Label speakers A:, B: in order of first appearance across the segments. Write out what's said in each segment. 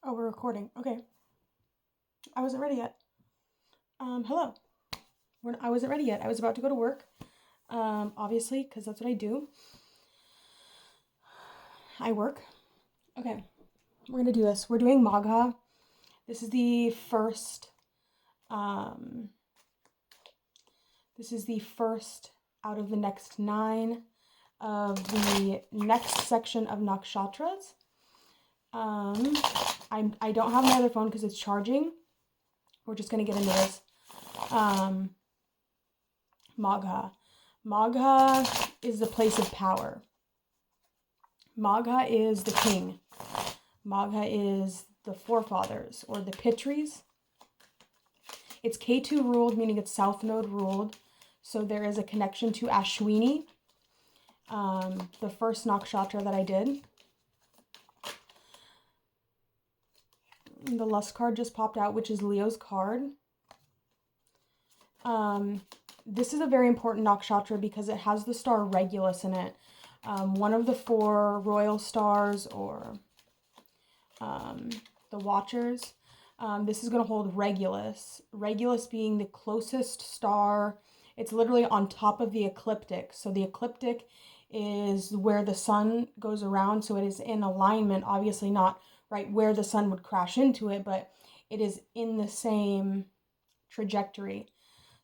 A: Oh, we're recording. Okay. I wasn't ready yet. Hello. I wasn't ready yet. I was about to go to work. Obviously, because that's what I do. I work. Okay. We're gonna do this. We're doing magha. This is the first. Um, this is the first out of the next 9 of the next section of nakshatras. I don't have my other phone because it's charging. We're just gonna get into this. Magha. Magha is the place of power. Magha is the king. Magha is the forefathers or the Pitris. It's K2 ruled, meaning it's South Node ruled. So there is a connection to Ashwini, the first nakshatra that I did. The lust card just popped out, which is Leo's card. This is a very important nakshatra because it has the star Regulus in it. One of the 4 royal stars or the Watchers. This is going to hold Regulus. Regulus being the closest star. It's literally on top of the ecliptic. So the ecliptic is where the sun goes around. So it is in alignment, obviously not right where the sun would crash into it, but it is in the same trajectory.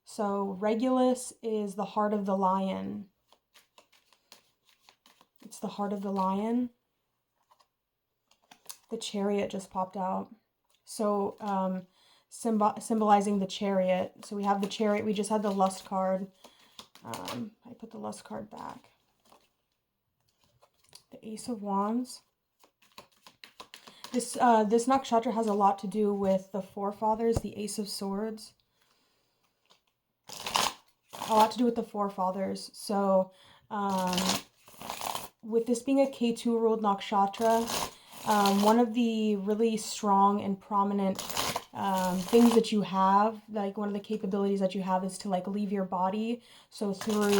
A: So Regulus is the heart of the lion. It's the heart of the lion. The chariot just popped out. So symbolizing the chariot. So we have the chariot. We just had the lust card. I put the lust card back. The Ace of Wands. This nakshatra has a lot to do with the forefathers, the Ace of Swords. A lot to do with the forefathers. So with this being a K2 ruled nakshatra, one of the really strong and prominent things that you have, like one of the capabilities that you have is to like leave your body. So through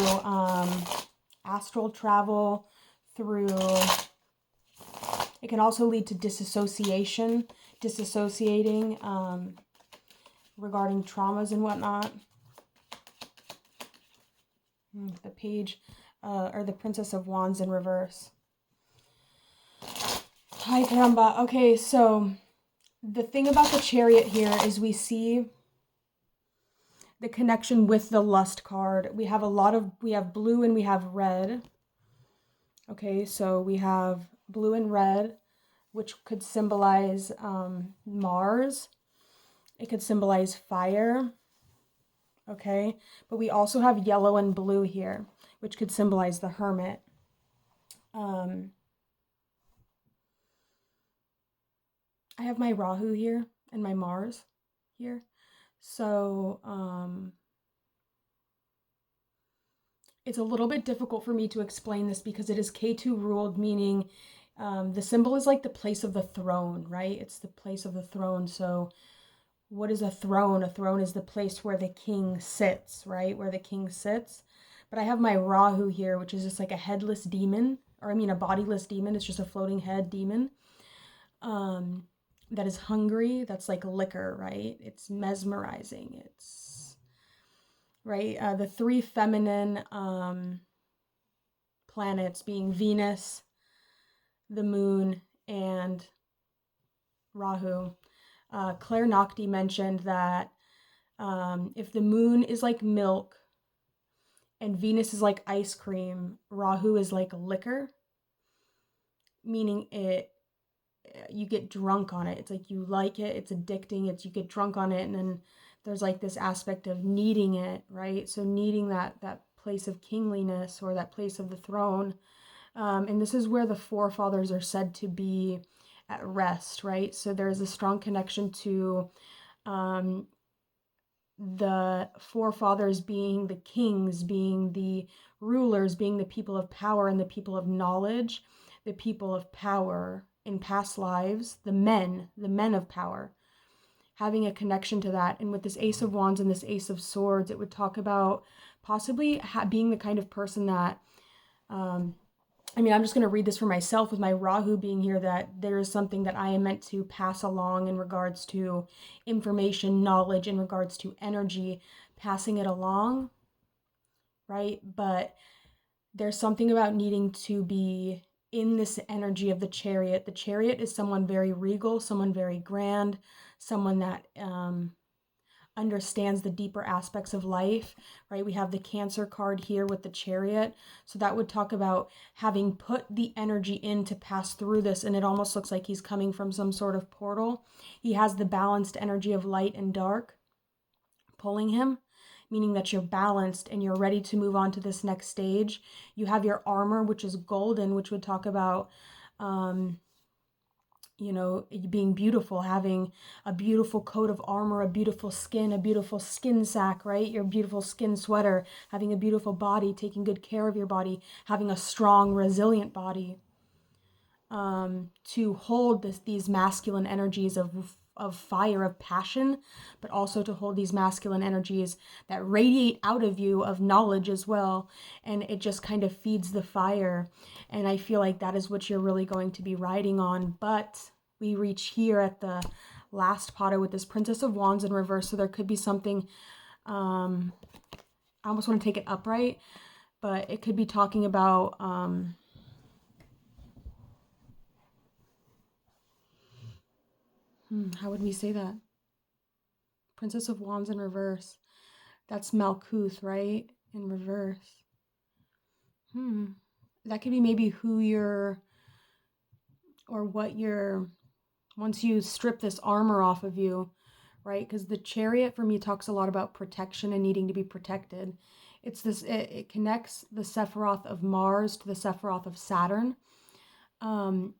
A: astral travel, through, it can also lead to disassociating regarding traumas and whatnot. The page, or the Princess of Wands in reverse. Hi, caramba. Okay, so the thing about the chariot here is we see the connection with the lust card. We have blue and we have red. Okay, so we have blue and red, which could symbolize Mars. It could symbolize fire. Okay, but we also have yellow and blue here, which could symbolize the hermit. I have my Rahu here and my Mars here. So it's a little bit difficult for me to explain this because it is K2 ruled, meaning the symbol is like the place of the throne, right? It's the place of the throne. So what is a throne? A throne is the place where the king sits, right? Where the king sits. But I have my Rahu here, which is just like a headless demon, or I mean a bodiless demon. It's just a floating head demon. That is hungry. That's like liquor, right? It's mesmerizing. It's right. The 3 feminine planets being Venus, the moon, and Rahu. Claire Nocti mentioned that if the moon is like milk and Venus is like ice cream, Rahu is like liquor, meaning you get drunk on it. It's like you like it, it's addicting, you get drunk on it, and then there's like this aspect of needing it, right? So needing that place of kingliness or that place of the throne. And this is where the forefathers are said to be at rest, right? So there's a strong connection to the forefathers being the kings, being the rulers, being the people of power and the people of knowledge, the people of power in past lives, the men of power, having a connection to that. And with this Ace of Wands and this Ace of Swords, it would talk about possibly being the kind of person that I mean, I'm just going to read this for myself with my Rahu being here, that there is something that I am meant to pass along in regards to information, knowledge, in regards to energy, passing it along, right? But there's something about needing to be in this energy of the Chariot. The Chariot is someone very regal, someone very grand, someone that understands the deeper aspects of life, right? We have the Cancer card here with the Chariot. So that would talk about having put the energy in to pass through this. And it almost looks like he's coming from some sort of portal. He has the balanced energy of light and dark pulling him, meaning that you're balanced and you're ready to move on to this next stage. You have your armor, which is golden, which would talk about being beautiful, having a beautiful coat of armor, a beautiful skin sack, right? Your beautiful skin sweater, having a beautiful body, taking good care of your body, having a strong, resilient body, to hold these masculine energies of fire, of passion, but also to hold these masculine energies that radiate out of you of knowledge as well. And it just kind of feeds the fire. And I feel like that is what you're really going to be riding on. But we reach here at the last potter with this Princess of Wands in reverse. So there could be something, I almost want to take it upright, but it could be talking about, how would we say that? Princess of Wands in reverse. That's Malkuth, right? In reverse. That could be maybe who you're, or what you're, once you strip this armor off of you, right? Because the Chariot for me talks a lot about protection and needing to be protected. It's this, it connects the Sephiroth of Mars to the Sephiroth of Saturn. And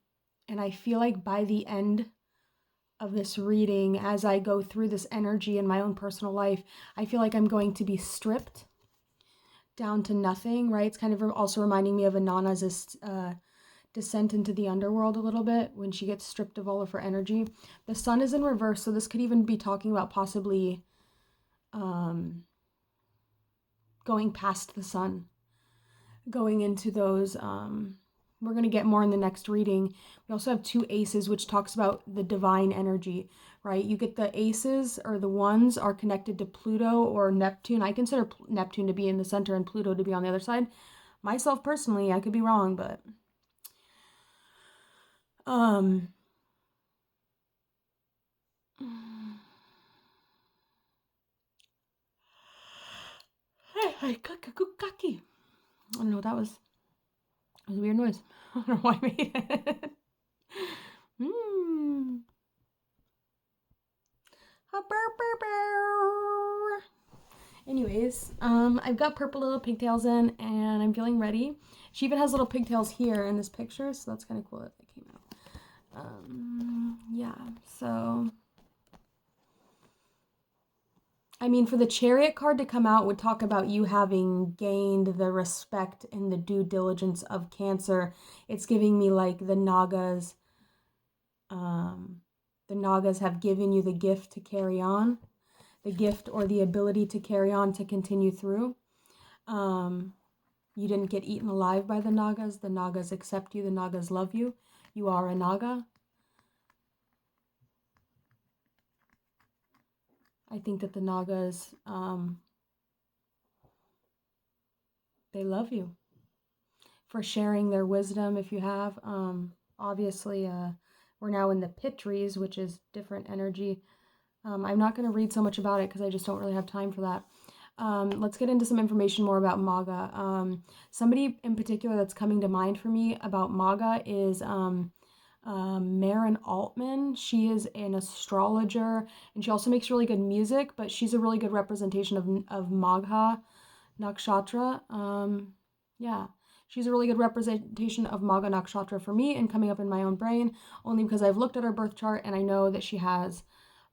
A: I feel like by the end of this reading, as I go through this energy in my own personal life, I feel like I'm going to be stripped down to nothing, right? It's kind of also reminding me of Inanna's descent into the underworld a little bit when she gets stripped of all of her energy. The sun is in reverse, so this could even be talking about possibly going past the sun, going into those we're going to get more in the next reading. We also have two aces, which talks about the divine energy, right? You get the aces, or the ones are connected to Pluto or Neptune. I consider Neptune to be in the center and Pluto to be on the other side. Myself personally, I could be wrong, but I don't know what that was. It was a weird noise. I don't know why I made it. Anyways, I've got purple little pigtails in, and I'm feeling ready. She even has little pigtails here in this picture, so that's kind of cool that they came out. Yeah, so I mean, for the Chariot card to come out would talk about you having gained the respect and the due diligence of Cancer. It's giving me like the Nagas. The Nagas have given you the gift to carry on, the gift or the ability to carry on, to continue through. You didn't get eaten alive by the Nagas. The Nagas accept you. The Nagas love you. You are a Naga. I think that the Nagas, they love you for sharing their wisdom if you have. Obviously, we're now in the Pitris, which is different energy. I'm not going to read so much about it because I just don't really have time for that. Let's get into some information more about Magha. Somebody in particular that's coming to mind for me about Magha is Maren Altman. She is an astrologer, and she also makes really good music, but she's a really good representation of Magha Nakshatra. Yeah, she's a really good representation of Magha Nakshatra for me, and coming up in my own brain, only because I've looked at her birth chart and I know that she has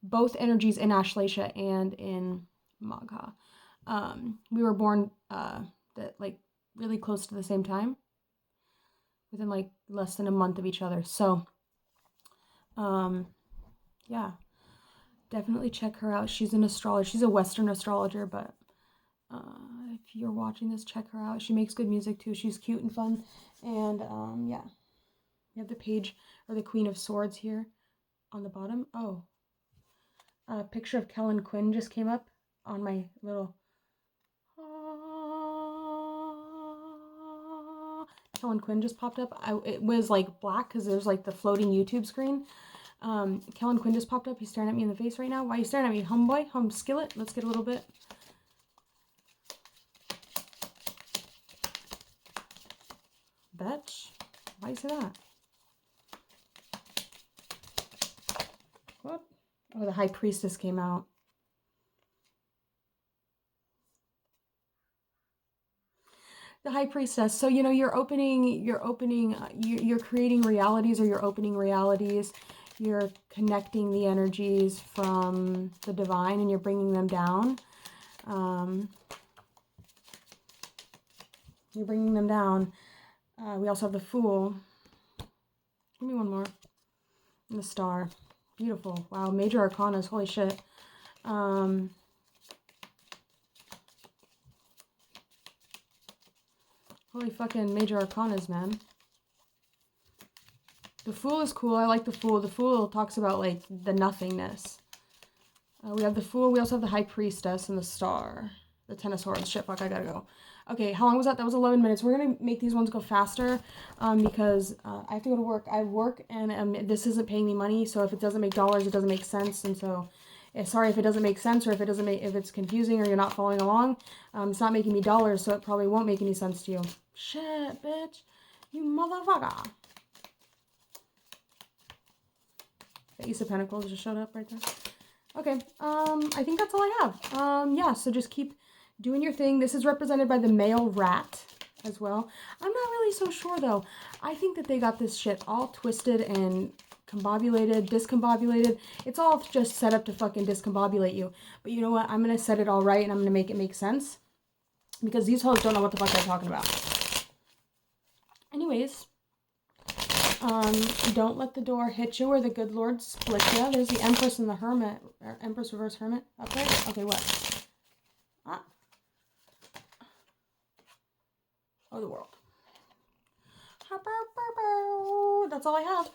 A: both energies in Ashlesha and in Magha. We were born really close to the same time, within like less than a month of each other. So, yeah, definitely check her out. She's an astrologer. She's a Western astrologer, but if you're watching this, check her out. She makes good music too. She's cute and fun. And yeah, we have the page or the Queen of Swords here on the bottom. Oh, a picture of Kellen Quinn just came up on my little. Kellen Quinn just popped up. It was like black because there's like the floating YouTube screen. Kellen Quinn just popped up. He's staring at me in the face right now. Why are you staring at me, homeboy? Home skillet. Let's get a little bit. Bitch. Why you say that? What? Oh, the High Priestess came out. The High Priestess. So, you know, you're creating realities, or you're opening realities. You're connecting the energies from the divine and you're bringing them down. You're bringing them down. We also have the Fool. Give me one more. And the Star. Beautiful. Wow, major arcanas. Holy shit. Holy fucking major arcanas, man. The Fool is cool. I like the Fool. The Fool talks about, like, the nothingness. We have the Fool. We also have the High Priestess and the Star. The Ten of Swords. Shit, fuck, I gotta go. Okay, how long was that? That was 11 minutes. We're gonna make these ones go faster because I have to go to work. I have work, and this isn't paying me money, so if it doesn't make dollars, it doesn't make sense, and so... sorry if it doesn't make sense, or if it's confusing, or you're not following along. It's not making me dollars, so it probably won't make any sense to you. Shit, bitch. You motherfucker. The Ace of Pentacles just showed up right there. Okay, I think that's all I have. Yeah, so just keep doing your thing. This is represented by the male rat as well. I'm not really so sure, though. I think that they got this shit all twisted and discombobulated. It's all just set up to fucking discombobulate you. But you know what? I'm going to set it all right, and I'm going to make it make sense. Because these hoes don't know what the fuck they're talking about. Anyways, don't let the door hit you or the good Lord split you. There's the Empress and the Hermit, or Empress reverse Hermit up there. Okay, what? Ah. Oh, the world. That's all I have.